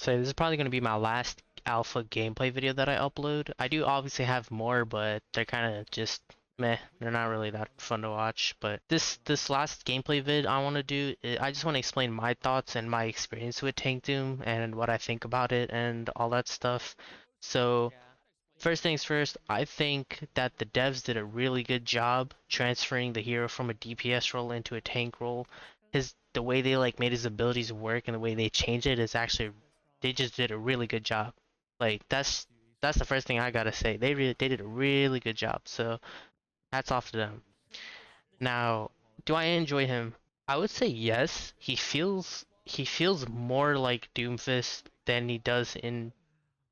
say this is probably going to be my last alpha gameplay video that I upload. I do obviously have more, but they're kind of just meh. They're not really that fun to watch. But this last gameplay vid I want to do, I just want to explain my thoughts and my experience with Tank Doom and what I think about it and all that stuff. So first things first, I think that the devs did a really good job transferring the hero from a DPS role into a tank role. The way they like made his abilities work and the way they changed it is actually they just did a really good job. Like that's the first thing I gotta say. They did a really good job. So hats off to them. Now, do I enjoy him? I would say yes. He feels more like Doomfist than he does in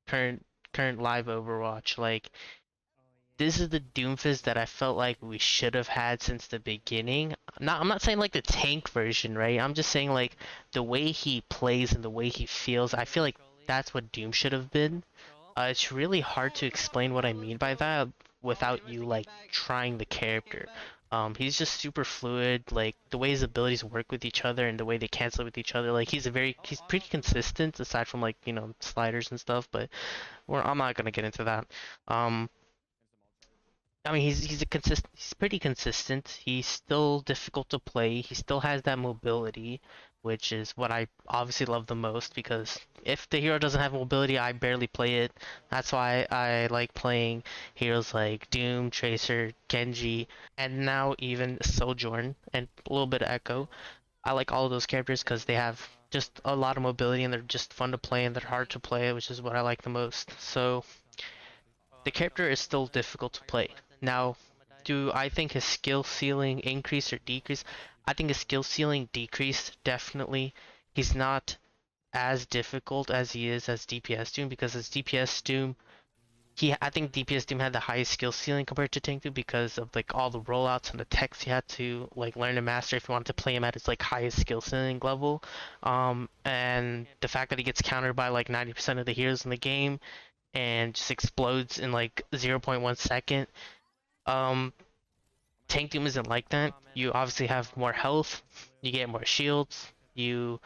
current live Overwatch. Like this is the Doomfist that I felt like we should have had since the beginning. I'm not saying like the tank version, right? I'm just saying like the way he plays and the way he feels. I feel like that's what Doom should have been. It's really hard to explain what I mean by that without you like trying the character. He's just super fluid, like the way his abilities work with each other and the way they cancel with each other. Like he's pretty consistent aside from like sliders and stuff. But I'm not gonna get into that. Um, I mean, he's pretty consistent. He's still difficult to play. He still has that mobility, which is what I obviously love the most because if the hero doesn't have mobility, I barely play it. That's why I like playing heroes like Doom, Tracer, Genji, and now even Sojourn and a little bit of Echo. I like all of those characters because they have just a lot of mobility and they're just fun to play and they're hard to play, which is what I like the most. So the character is still difficult to play. Now, do I think his skill ceiling increase or decrease? I think his skill ceiling decreased, definitely. He's not as difficult as he is as DPS Doom because as DPS Doom, I think DPS Doom had the highest skill ceiling compared to Tank Doom because of like all the rollouts and the techs you had to like learn to master if you wanted to play him at his like highest skill ceiling level. And the fact that he gets countered by like 90% of the heroes in the game and just explodes in like 0.1 second. Um, Tank Doom isn't like that. You obviously have more health, you get more shields, you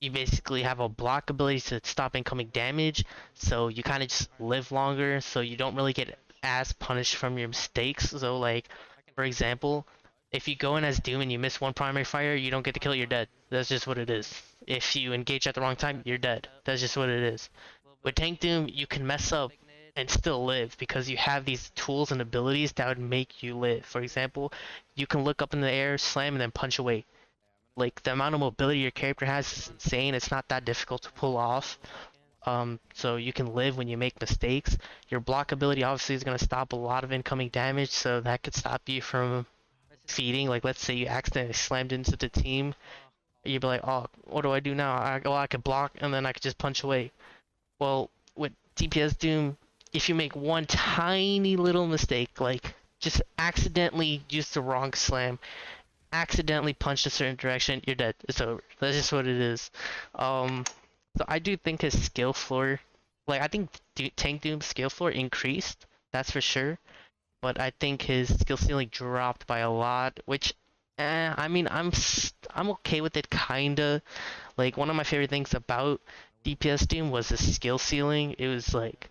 basically have a block ability to stop incoming damage, so you kind of just live longer, so you don't really get as punished from your mistakes. So like, for example, if you go in as Doom and you miss one primary fire, you don't get the kill, you're dead. That's just what it is. If you engage at the wrong time, you're dead. That's just what it is. With Tank Doom, you can mess up and still live because you have these tools and abilities that would make you live. For example, you can look up in the air, slam, and then punch away. Like the amount of mobility your character has is insane. It's not that difficult to pull off. So you can live when you make mistakes. Your block ability obviously is going to stop a lot of incoming damage, so that could stop you from feeding. Like let's say you accidentally slammed into the team, you'd be like, oh, what do I do now? I could block and then I could just punch away. Well, with DPS Doom, if you make one tiny little mistake, like just accidentally use the wrong slam, accidentally punch a certain direction, you're dead. It's over. That's just what it is. So I do think his skill floor, like I think Tank Doom's skill floor increased. That's for sure. But I think his skill ceiling dropped by a lot, which, I mean, I'm okay with it, kinda. Like one of my favorite things about DPS Doom was his skill ceiling. It was like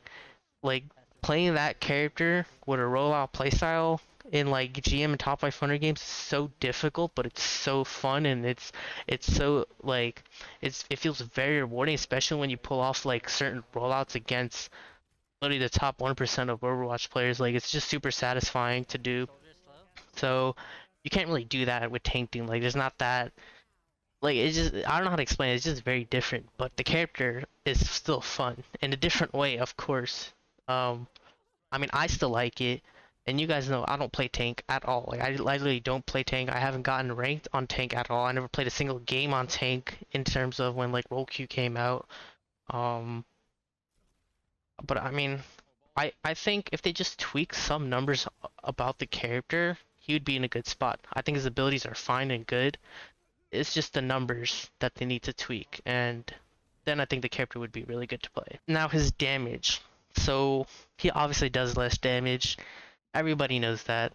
playing that character with a rollout playstyle in like GM and top 500 games is so difficult, but it's so fun and it's so like it feels very rewarding, especially when you pull off like certain rollouts against literally the top 1% of Overwatch players. Like it's just super satisfying to do. So you can't really do that with Tank Doom. Like there's not that like it's just I don't know how to explain it. It's just very different, but the character is still fun in a different way, of course. Um, I mean, I still like it, and you guys know I don't play tank at all. Like I literally don't play tank. I haven't gotten ranked on tank at all. I never played a single game on tank in terms of when like role queue came out. Um, but I mean, I think if they just tweak some numbers about the character, he would be in a good spot. I think his abilities are fine and good. It's just the numbers that they need to tweak, and then I think the character would be really good to play. Now his damage. So he obviously does less damage. Everybody knows that.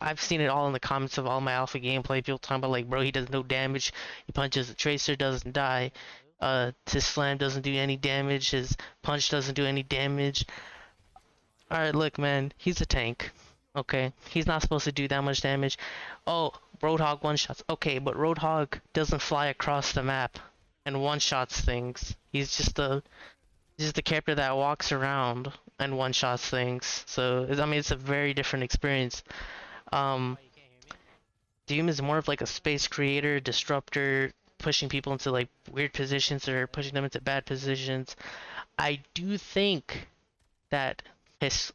I've seen it all in the comments of all my alpha gameplay. People talking about like, bro, he does no damage. He punches a tracer, doesn't die. His slam doesn't do any damage. His punch doesn't do any damage. Alright, look, man, he's a tank. Okay, he's not supposed to do that much damage. Oh, Roadhog one-shots. Okay, but Roadhog doesn't fly across the map and one-shots things. He's the character that walks around and one-shots things. So, I mean, it's a very different experience. Um, Doom is more of like a space creator, disruptor, pushing people into like weird positions or pushing them into bad positions. I do think that his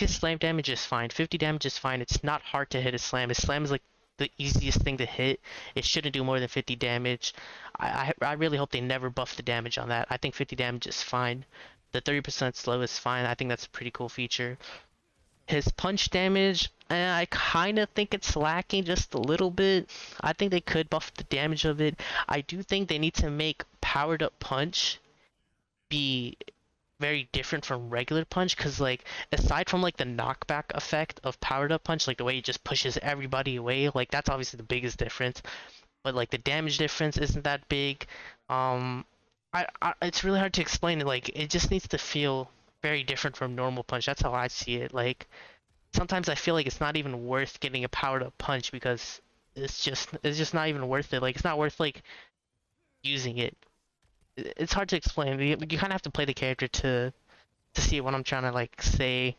slam damage is fine. 50 damage is fine. It's not hard to hit his slam. His slam is like the easiest thing to hit. It shouldn't do more than 50 damage. I really hope they never buff the damage on that. I think 50 damage is fine. The 30% slow is fine. I think that's a pretty cool feature. His punch damage, I kind of think it's lacking just a little bit. I think they could buff the damage of it. I do think they need to make powered up punch be very different from regular punch, because like aside from like the knockback effect of powered up punch, like the way it just pushes everybody away, like that's obviously the biggest difference, but like the damage difference isn't that big. It's really hard to explain it. Like it just needs to feel very different from normal punch. That's how I see it. Like sometimes I feel like it's not even worth getting a powered up punch because it's just not even worth it. Like it's not worth like using it. It's hard to explain. You kind of have to play the character to see what I'm trying to like say.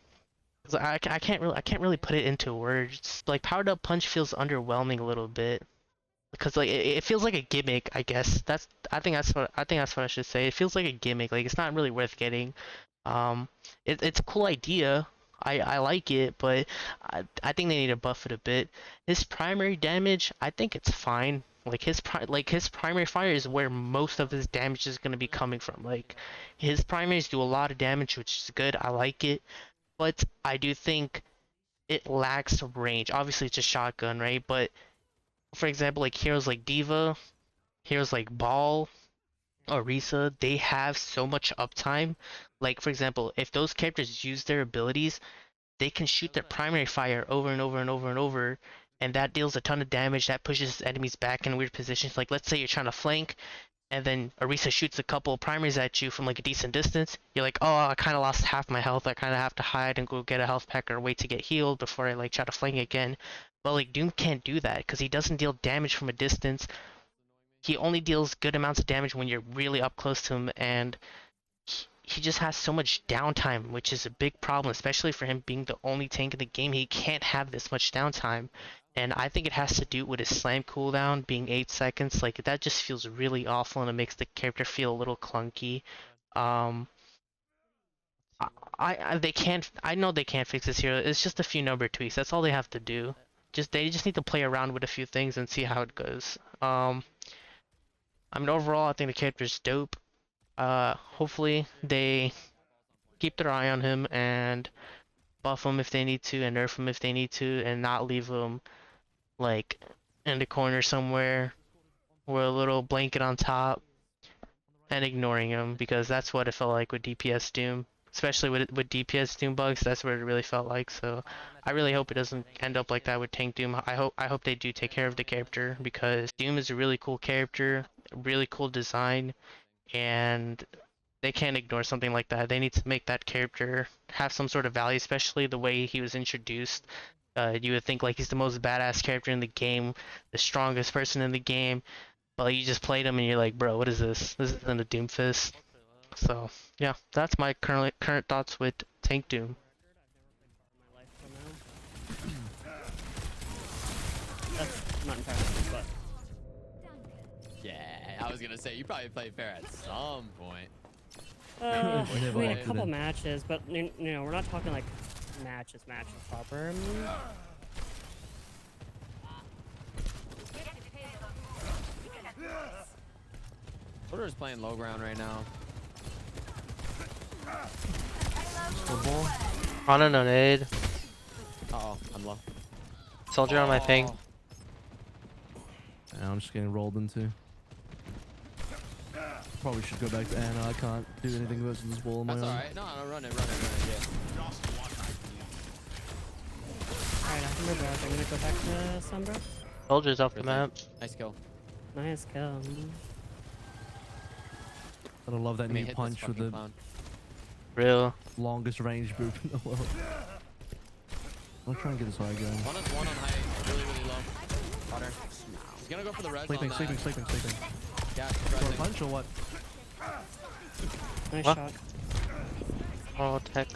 'Cause I can't really put it into words. Like powered up punch feels underwhelming a little bit because like it feels like a gimmick. I guess I think that's what I should say. It feels like a gimmick. Like it's not really worth getting. It's a cool idea. I like it, but I think they need to buff it a bit. His primary damage, I think it's fine. Like his primary fire is where most of his damage is going to be coming from. Like his primaries do a lot of damage, which is good. I like it, but I do think it lacks range. Obviously, it's a shotgun, right? But for example, like heroes like Diva, heroes like Ball, Orisa, they have so much uptime. Like for example, if those characters use their abilities, they can shoot their primary fire over and over and over and over, and that deals a ton of damage. That pushes enemies back in weird positions. Like let's say you're trying to flank, and then Orisa shoots a couple of primaries at you from like a decent distance. You're like, oh, I kind of lost half my health. I kind of have to hide and go get a health pack or wait to get healed before I like try to flank again. But like Doom can't do that because he doesn't deal damage from a distance. He only deals good amounts of damage when you're really up close to him, and he just has so much downtime, which is a big problem, especially for him being the only tank in the game. He can't have this much downtime, and I think it has to do with his slam cooldown being 8 seconds. Like that just feels really awful, and it makes the character feel a little clunky. Um, they can't. I know they can't fix this hero. It's just a few number tweaks. That's all they have to do. They just need to play around with a few things and see how it goes. I mean, overall, I think the character's dope. Hopefully they keep their eye on him and buff him if they need to and nerf him if they need to, and not leave him like in the corner somewhere with a little blanket on top and ignoring him, because that's what it felt like with DPS Doom. Especially with DPS Doom bugs, that's what it really felt like. So I really hope it doesn't end up like that with Tank Doom. I hope they do take care of the character, because Doom is a really cool character, a really cool design, and they can't ignore something like that. They need to make that character have some sort of value, especially the way he was introduced. You would think like he's the most badass character in the game, the strongest person in the game, but like, you just played him and you're like, bro, what is this? This isn't a doomfist. So yeah, that's my current thoughts with Tank Doom. That's not entirely true, but Yeah, I was gonna say you probably played fair at some point. I mean, a Never couple matches, but you know, we're not talking like matches proper. Order's playing low ground right now. On a nade. Uh-oh, I'm low. Soldier on my ping. Yeah, I'm just getting rolled into. Probably should go back to Anna. I can't do anything versus this wall on my That's own. alright. No, run it, yeah. Alright, I'm gonna go back to Sombra. Soldier's off the map. Nice kill. Nice kill. I love that Let me new hit this punch with fucking the clown. Real. longest range boot in the world. I'm trying to get this high ground. One on height, really, really low. Water. He's gonna go for the res Sleeping, on sleeping, that. sleeping, sleeping. Yeah, Do you want a resing. punch or what? Nice What? shot. Oh, tech.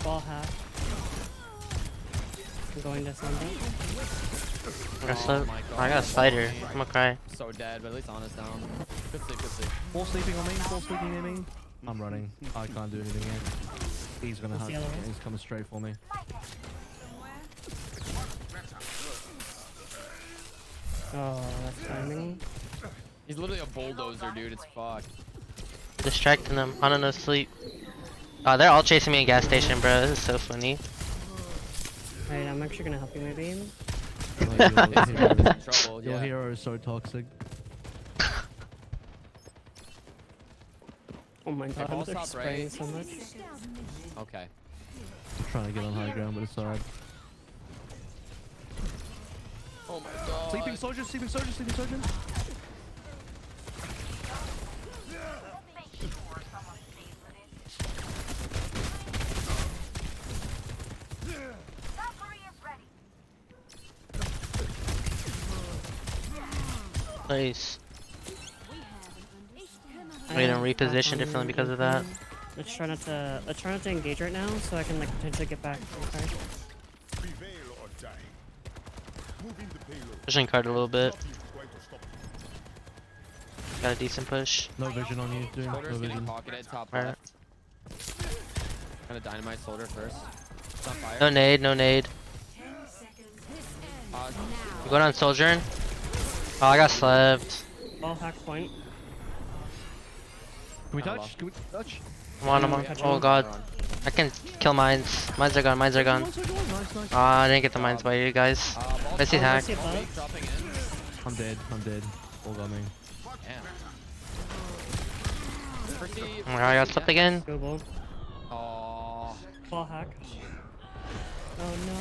Ball hack. I'm going to something. I got a spider. I'm gonna cry. So dead, but at least honest down. Good sleep, good sleep. Full sleeping on me, full sleeping on me. I'm running. I can't do anything yet. He's gonna What's have. the other one? He's coming straight for me. Oh, that's timing. He's literally a bulldozer, dude. It's fucked. Distracting them. I don't know, sleep. Oh, they're all chasing me at gas station, bro. This is so funny. Alright, I'm actually gonna help you maybe. Like, your He's hero, in trouble, your yeah. hero is so toxic. Oh my god, ball they're stop spraying right. so much. Okay. Trying to get on high ground, but it's hard. Oh my god. Sleeping soldier, sleeping soldier, sleeping soldier. Nice. I We didn't have reposition back on differently you, because of that. Ethan. Let's try not to engage right now, so I can like potentially get back. Okay. Pushing card a little bit. Got a decent push. No vision on you, dude. No Soldier's getting vision. pocketed top Alright. left. Gonna dynamite soldier first. It's on fire. No nade, no nade. Uh, You going on soldiering? Oh, I got slept. Ball hack point. Can we Hello. touch? Can we touch? I'm on, I'm on. Oh god. I can kill mines. Mines are gone, mines are gone. Nice, nice. Ah, I didn't get the mines by you guys. ball Let's see top, hack. see ball above. weak, dropping in. I'm dead. I'm dead. All got me. Damn. Pretty, Oh my god, I got slept again. Go ball. Oh. Ball hack. Oh no.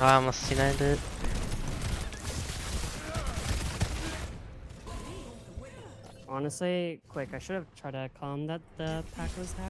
Oh, I almost C9'd it. Honestly, quick, I should have tried to calm that the pack was hacked.